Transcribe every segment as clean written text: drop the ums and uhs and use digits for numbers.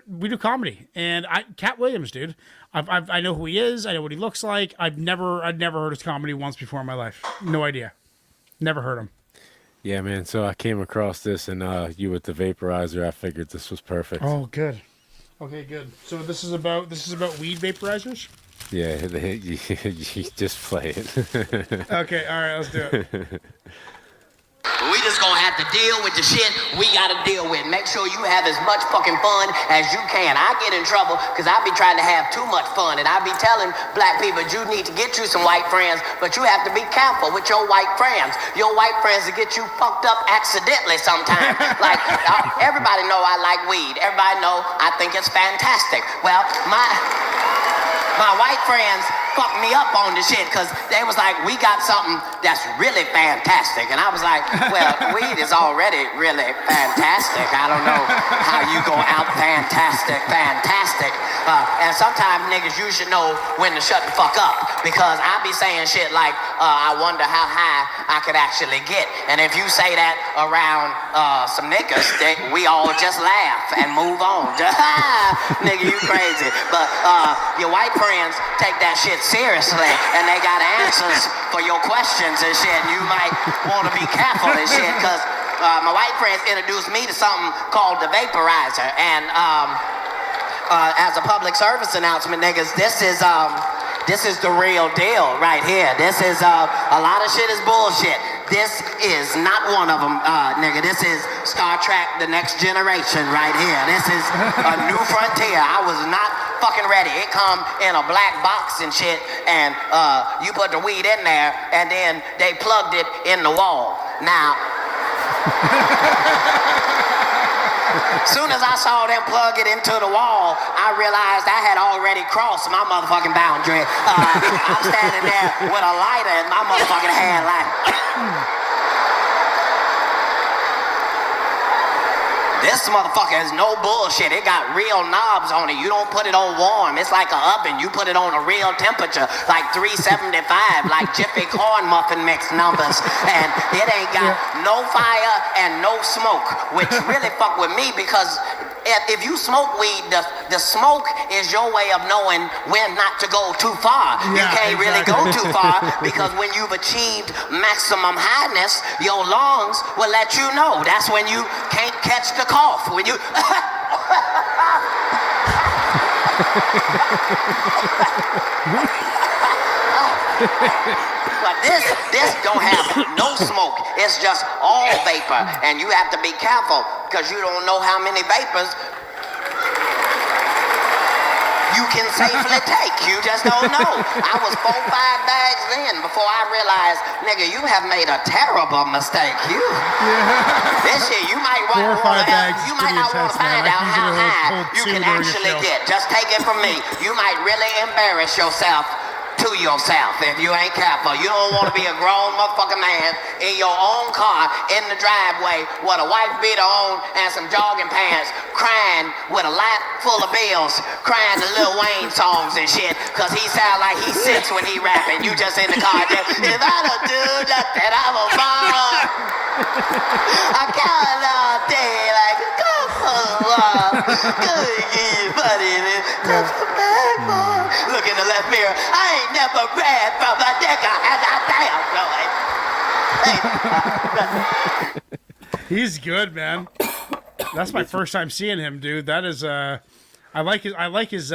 we do comedy, and Katt Williams, dude. I know who he is. I know what he looks like. I'd never heard his comedy once before in my life. No idea. Never heard him. Yeah, man. So I came across this, and you with the vaporizer, I figured this was perfect. Oh, good. Okay, good. So this is about weed vaporizers. Yeah, you just play it. Okay, all right, let's do it. We just gonna have to deal with the shit we gotta deal with. Make sure you have as much fucking fun as you can. I get in trouble because I be trying to have too much fun, and I be telling black people, you need to get you some white friends, but you have to be careful with your white friends. Your white friends will get you fucked up accidentally sometimes. Like, everybody know I like weed. Everybody know I think it's fantastic. Well, my white friends fucked me up on the shit because they was like, we got something that's really fantastic. And I was like, well, weed is already really fantastic. I don't know how you go out fantastic. And sometimes niggas, you should know when to shut the fuck up, because I be saying shit like, I wonder how high I could actually get. And if you say that around some niggas, we all just laugh and move on. Nigga, you crazy. But your white friends take that shit seriously, and they got answers for your questions and shit. And you might want to be careful and shit, because my white friends introduced me to something called the Vaporizer. And as a public service announcement, niggas, this is the real deal right here. This is a lot of shit is bullshit. This is not one of them, nigga. This is Star Trek: The Next Generation right here. This is a new frontier. I was not fucking ready. It come in a black box and shit, and you put the weed in there, and then they plugged it in the wall. Now, soon as I saw them plug it into the wall, I realized I had already crossed my motherfucking boundary. I'm standing there with a lighter in my motherfucking hand like... This motherfucker is no bullshit. It got real knobs on it. You don't put it on warm. It's like an oven. You put it on a real temperature, like 375, like Jiffy corn muffin mix numbers. And it ain't got no fire and no smoke, which really fuck with me, because if you smoke weed, the smoke is your way of knowing when not to go too far. You can't really go too far, because when you've achieved maximum highness, your lungs will let you know. That's when you can't catch the cough. When you... But this don't have no smoke. It's just all vapor, and you have to be careful, because you don't know how many vapors you can safely take. You just don't know. I was 4-5 bags in before I realized, nigga, you have made a terrible mistake. This shit, you might not want to find out how high you can actually get. Just take it from me. You might really embarrass yourself to yourself if you ain't careful. You don't want to be a grown motherfucking man in your own car in the driveway with a wife beater on and some jogging pants, crying with a lap full of bills, crying to Lil Wayne songs and shit, because he sound like he sits when he rapping. You just in the car just, if I don't do nothing, I'm a bomb. I cannot day like a look in the left mirror. I ain't never read from a nigga. He's good, man. That's my first time seeing him, dude. That is I like his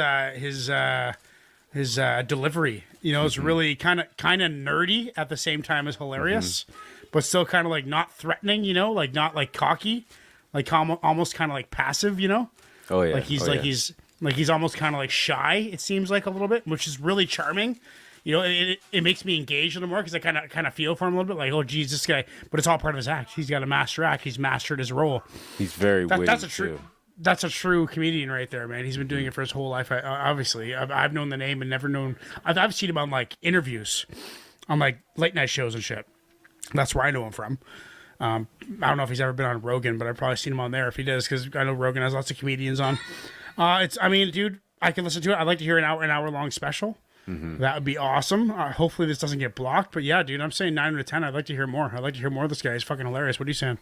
delivery. You know, it's really kind of nerdy at the same time as hilarious, but still kind of like not threatening. You know, like not like cocky, like almost kind of like passive. You know, like he's almost kind of like shy. It seems like a little bit, which is really charming. You know, it makes me engage a little more, because I kind of feel for him a little bit, like, oh, geez, this guy. But it's all part of his act. He's got a master act. He's mastered his role. He's very witty, that's a true comedian right there, man. He's been doing it for his whole life. Obviously, I've known the name and never known. I've seen him on like interviews, on like late night shows and shit. That's where I know him from. I don't know if he's ever been on Rogan, but I've probably seen him on there if he does, because I know Rogan has lots of comedians on. I mean, dude, I can listen to it. I'd like to hear an hour long special. That would be awesome. Hopefully this doesn't get blocked. But yeah, dude, I'm saying 9 out of 10. I'd like to hear more. I'd like to hear more of this guy. He's fucking hilarious. What are you saying?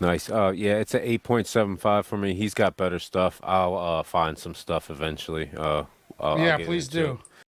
Nice. Yeah, it's an 8.75 for me. He's got better stuff. I'll find some stuff eventually. I'll Yeah, get please into it. do.